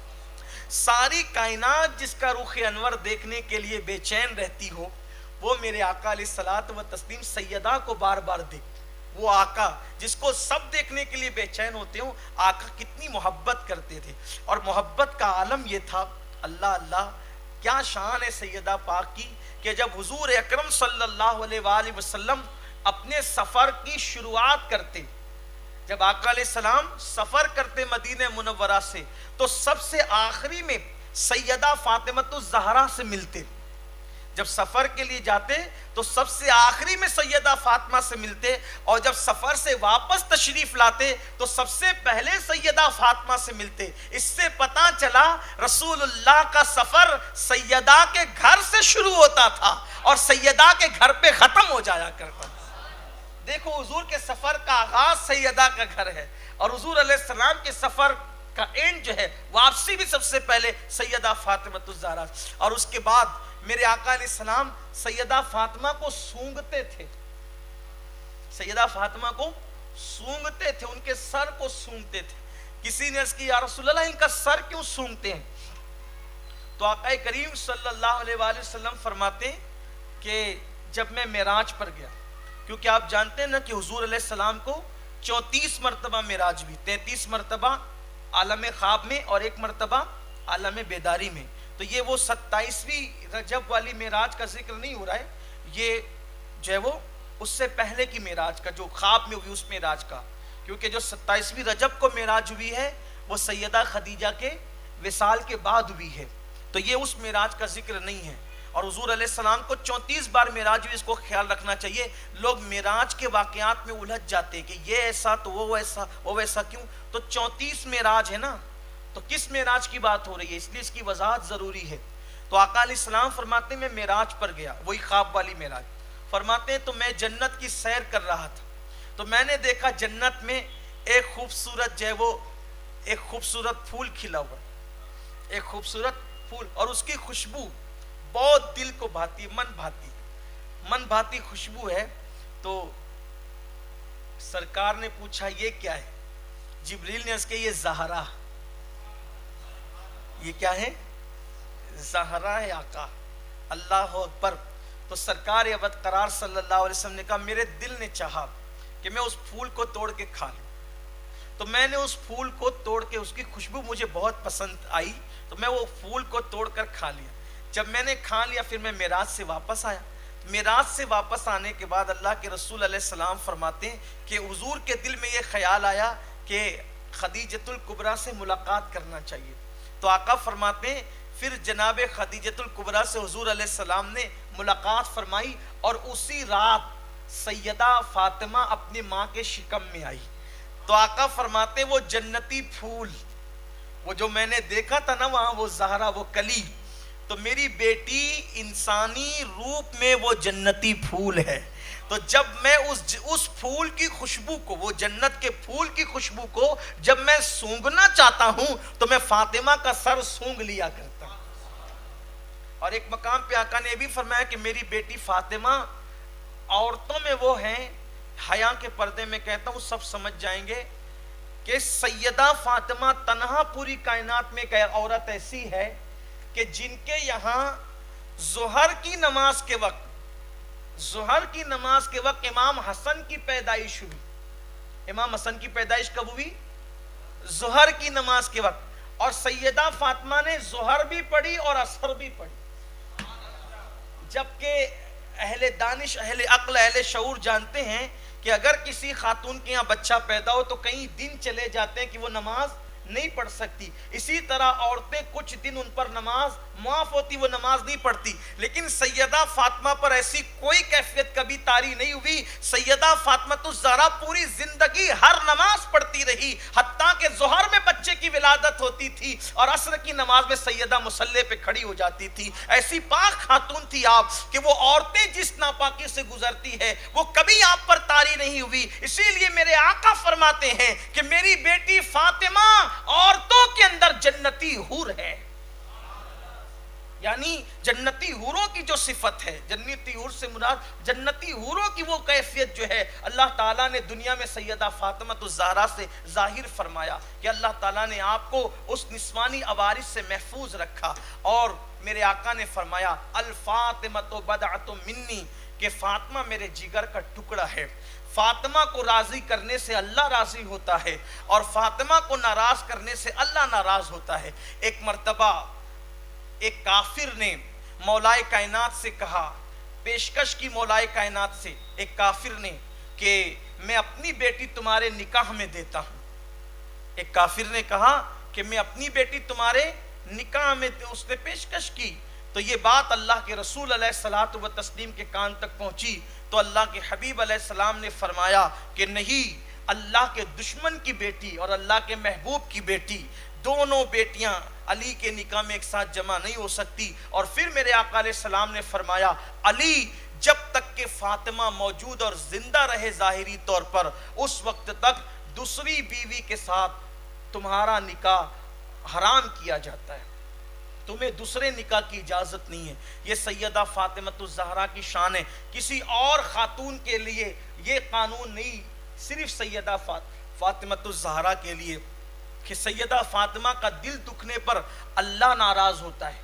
ساری کائنات جس کا رخ انور دیکھنے کے لیے بے چین رہتی ہو، وہ میرے آقا علیہ الصلوۃ والتسلیم سیدہ کو بار بار دیکھ. وہ آقا جس کو سب دیکھنے کے لیے بے چین ہوتے ہوں، آقا کتنی محبت کرتے تھے. اور محبت کا عالم یہ تھا، اللہ اللہ کیا شان ہے سیدہ پاک کی، کہ جب حضور اکرم صلی اللہ علیہ وآلہ وسلم اپنے سفر کی شروعات کرتے، جب آقا علیہ السلام سفر کرتے مدینہ منورہ سے، تو سب سے آخری میں سیدہ فاطمہ الزہرا سے ملتے. جب سفر کے لیے جاتے تو سب سے آخری میں سیدہ فاطمہ سے ملتے، اور جب سفر سے واپس تشریف لاتے تو سب سے پہلے سیدہ فاطمہ سے ملتے. اس سے پتہ چلا رسول اللہ کا سفر سیدہ کے گھر سے شروع ہوتا تھا اور سیدہ کے گھر پہ ختم ہو جایا کرتا. دیکھو حضور کے سفر کا آغاز سیدہ کا گھر ہے، اور حضور علیہ السلام کے سفر کا اینڈ جو ہے واپسی بھی سب سے پہلے سیدہ فاطمہ الزہرا. اور اس کے بعد میرے آقا علیہ السلام سیدہ فاطمہ کو سونگتے تھے، سیدہ فاطمہ کو سونگتے تھے، ان کے سر کو سونگتے تھے. کسی نے عرض کی یا رسول اللہ ان کا سر کیوں سونگتے ہیں؟ تو آقا کریم صلی اللہ علیہ وآلہ وسلم فرماتے ہیں کہ جب میں معراج پر گیا، کیونکہ آپ جانتے ہیں نا کہ حضور علیہ السلام کو 34 مرتبہ معراج بھی، 33 مرتبہ عالم خواب میں اور 1 مرتبہ عالم بیداری میں. تو یہ وہ 27ویں رجب والی معراج کا ذکر نہیں ہو رہا ہے، یہ جو ہے وہ اس سے پہلے کی معراج کا جو خواب میں ہوئی اس معراج کا، کیونکہ جو 27ویں رجب کو معراج ہوئی ہے وہ سیدہ خدیجہ کے وصال کے بعد ہوئی ہے، تو یہ اس معراج کا ذکر نہیں ہے. اور حضور علیہ السلام کو 34 بار معراج ہوئی، اس کو خیال رکھنا چاہیے. لوگ معراج کے واقعات میں الجھ جاتے ہیں کہ یہ ایسا تو وہ ایسا، وہ ویسا کیوں؟ تو 34 معراج ہے نا، تو کس معراج کی بات ہو رہی ہے، اس لیے اس کی وضاحت ضروری ہے. تو آقا علیہ السلام فرماتے ہیں میں معراج پر گیا، وہی خواب والی معراج. فرماتے ہیں تو میں جنت کی سیر کر رہا تھا، تو میں نے دیکھا جنت میں ایک خوبصورت جو ہے وہ ایک خوبصورت پھول کھلا ہوا، ایک خوبصورت پھول، اور اس کی خوشبو بہت دل کو بھاتی، من بھاتی خوشبو ہے. تو سرکار نے پوچھا یہ کیا ہے؟ جبریل نے اس کے یہ زہرا، یہ کیا ہے؟ زہرا ہے آقا. اللہ اکبر. تو سرکار ابد قرار صلی اللہ علیہ وسلم نے کہا میرے دل نے چاہا کہ میں اس پھول کو توڑ کے کھا لوں، تو میں نے اس پھول کو توڑ کے، اس کی خوشبو مجھے بہت پسند آئی تو میں وہ پھول کو توڑ کر کھا لیا. جب میں نے کھا لیا پھر میں معراج سے واپس آیا. معراج سے واپس آنے کے بعد اللہ کے رسول علیہ السلام فرماتے ہیں کہ حضور کے دل میں یہ خیال آیا کہ خدیجۃ الکبریٰ سے ملاقات کرنا چاہیے. تو آقا فرماتے ہیں پھر جناب خدیجۃ الکبریٰ سے حضور علیہ السلام نے ملاقات فرمائی، اور اسی رات سیدہ فاطمہ اپنی ماں کے شکم میں آئی. تو آقا فرماتے وہ جنتی پھول، وہ جو میں نے دیکھا تھا نا وہاں، وہ زہرا، وہ کلی، تو میری بیٹی انسانی روپ میں وہ جنتی پھول ہے. تو جب میں اس پھول کی خوشبو کو، وہ جنت کے پھول کی خوشبو کو جب میں سونگنا چاہتا ہوں تو میں فاطمہ کا سر سونگ لیا کرتا ہوں. اور ایک مقام پہ آقا نے یہ بھی فرمایا کہ میری بیٹی فاطمہ عورتوں میں وہ ہیں، حیا کے پردے میں کہتا ہوں سب سمجھ جائیں گے کہ سیدہ فاطمہ تنہا پوری کائنات میں ایک عورت ایسی ہے کہ جن کے یہاں ظہر کی نماز کے وقت امام حسن کی پیدائش ہوئی. امام حسن کی پیدائش کب ہوئی؟ ظہر کی نماز کے وقت. اور سیدہ فاطمہ نے ظہر بھی پڑھی اور عصر بھی پڑھی. جبکہ اہل دانش، اہل عقل، اہل شعور جانتے ہیں کہ اگر کسی خاتون کے یہاں بچہ پیدا ہو تو کئی دن چلے جاتے ہیں کہ وہ نماز نہیں پڑھ سکتی. اسی طرح عورتیں کچھ دن ان پر نماز معاف ہوتی، وہ نماز نہیں پڑھتی. لیکن سیدہ فاطمہ پر ایسی کوئی کیفیت کبھی طاری نہیں ہوئی. سیدہ فاطمہ الزہرا پوری زندگی ہر نماز پڑھتی رہی، حتیٰ کہ ظہر میں بچے کی ولادت ہوتی تھی اور عصر کی نماز میں سیدہ مصلی پہ کھڑی ہو جاتی تھی. ایسی پاک خاتون تھی آپ کہ وہ عورتیں جس ناپاکی سے گزرتی ہے وہ کبھی آپ پر طاری نہیں ہوئی. اسی لیے میرے آقا فرماتے ہیں کہ میری بیٹی فاطمہ عورتوں کے اندر جنتی حور ہے. یعنی جنتی حوروں کی جو صفت ہے، جنتی حور سے مراد جنتی حوروں کی وہ کیفیت جو ہے، اللہ تعالیٰ نے دنیا میں سیدہ فاطمہ الزہرا سے ظاہر فرمایا کہ اللہ تعالیٰ نے آپ کو اس نسوانی عوارض سے محفوظ رکھا. اور میرے آقا نے فرمایا الفاطمۃ بضعۃ منی، کہ فاطمہ میرے جگر کا ٹکڑا ہے. فاطمہ کو راضی کرنے سے اللہ راضی ہوتا ہے اور فاطمہ کو ناراض کرنے سے اللہ ناراض ہوتا ہے. ایک مرتبہ ایک کافر نے مولائے کائنات سے کہا، پیشکش کی مولائے کائنات سے ایک کافر نے کہ میں اپنی بیٹی تمہارے نکاح میں دیتا ہوں. ایک کافر نے کہا کہ میں اپنی بیٹی تمہارے نکاح میں، اس نے پیشکش کی. تو یہ بات اللہ کے رسول علیہ الصلوۃ والتسلیم کے کان تک پہنچی تو اللہ کے حبیب علیہ السلام نے فرمایا کہ نہیں، اللہ کے دشمن کی بیٹی اور اللہ کے محبوب کی بیٹی، دونوں بیٹیاں علی کے نکاح میں ایک ساتھ جمع نہیں ہو سکتی. اور پھر میرے آقا علیہ السلام نے فرمایا علی جب تک کہ فاطمہ موجود اور زندہ رہے ظاہری طور پر، اس وقت تک دوسری بیوی کے ساتھ تمہارا نکاح حرام کیا جاتا ہے، تمہیں دوسرے نکاح کی اجازت نہیں ہے. یہ سیدہ فاطمہ الزہرا کی شان ہے. کسی اور خاتون کے لیے یہ قانون نہیں، صرف سیدہ فاطمہ الزہرا کے لیے، کہ سیدہ فاطمہ کا دل دکھنے پر اللہ ناراض ہوتا ہے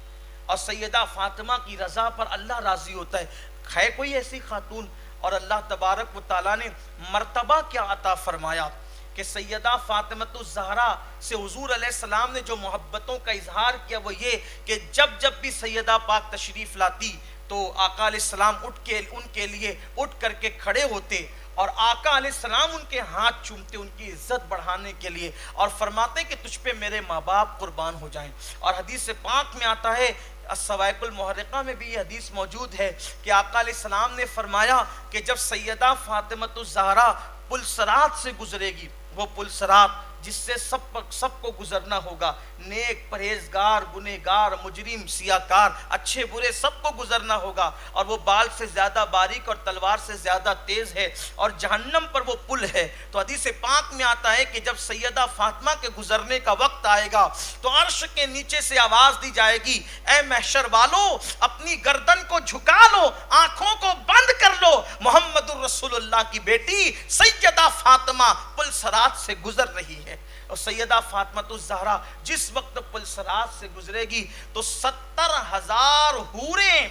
اور سیدہ فاطمہ کی رضا پر اللہ راضی ہوتا ہے. ہے کوئی ایسی خاتون؟ اور اللہ تبارک و تعالیٰ نے مرتبہ کیا عطا فرمایا کہ سیدہ فاطمہ الزہرا سے حضور علیہ السلام نے جو محبتوں کا اظہار کیا وہ یہ کہ جب بھی سیدہ پاک تشریف لاتی تو آقا علیہ السلام ان کے لیے اٹھ کر کے کھڑے ہوتے اور آقا علیہ السلام ان کے ہاتھ چومتے ان کی عزت بڑھانے کے لیے اور فرماتے کہ تجھ پہ میرے ماں باپ قربان ہو جائیں. اور حدیث پاک میں آتا ہے، الصواعق المحرقہ میں بھی یہ حدیث موجود ہے کہ آقا علیہ السلام نے فرمایا کہ جب سیدہ فاطمہ الزہرا پل صراط سے گزرے گی، وہ پل صراط جس سے سب کو گزرنا ہوگا، نیک، پرہیزگار، گنہگار، مجرم، سیاکار، اچھے برے سب کو گزرنا ہوگا، اور وہ بال سے زیادہ باریک اور تلوار سے زیادہ تیز ہے اور جہنم پر وہ پل ہے. تو حدیث پاک میں آتا ہے کہ جب سیدہ فاطمہ کے گزرنے کا وقت آئے گا تو عرش کے نیچے سے آواز دی جائے گی، اے محشر والو اپنی گردن کو جھکا لو، آنکھوں کو بند کر لو، محمد الرسول اللہ کی بیٹی سیدہ فاطمہ پل صراط سے گزر رہی ہے. اور سیدہ فاطمہ الزہرا جس وقت پل صراط سے گزرے گی تو 70,000 حوریں،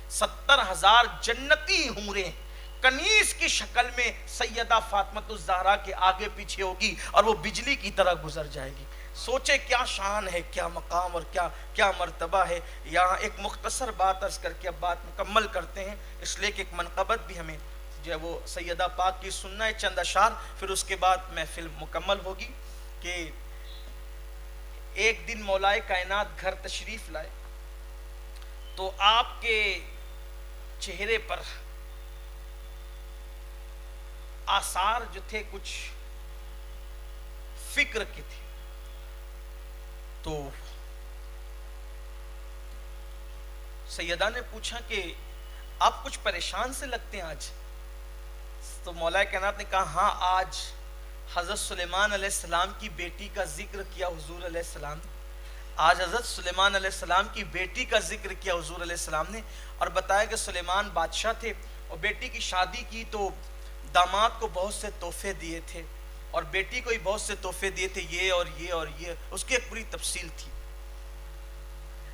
70,000 جنتی حوریں کنیز کی شکل میں سیدہ فاطمہ الزہرا کے آگے پیچھے ہوگی اور وہ بجلی کی طرح گزر جائے گی. سوچے کیا شان ہے، کیا مقام اور کیا مرتبہ ہے. یہاں ایک مختصر بات عرض کر کے اب بات مکمل کرتے ہیں، اس لیے کہ ایک منقبت بھی ہمیں جو ہے وہ سیدہ پاک کی سننا ہے، چند اشعار، پھر اس کے بعد محفل مکمل ہوگی. کہ ایک دن مولائے کائنات گھر تشریف لائے تو آپ کے چہرے پر آثار جو تھے کچھ فکر کے تھے. تو سیدہ نے پوچھا کہ آپ کچھ پریشان سے لگتے ہیں آج. تو مولائے کائنات نے کہا ہاں، آج حضرت سلیمان علیہ السلام کی بیٹی کا ذکر کیا حضور علیہ السلام نے. آج حضرت سلیمان علیہ السلام کی بیٹی کا ذکر کیا حضور علیہ السلام نے اور بتایا کہ سلیمان بادشاہ تھے اور بیٹی کی شادی کی تو داماد کو بہت سے تحفے دیے تھے اور بیٹی کو ہی بہت سے تحفے دیے تھے، یہ اور یہ اور یہ، اس کی ایک پوری تفصیل تھی.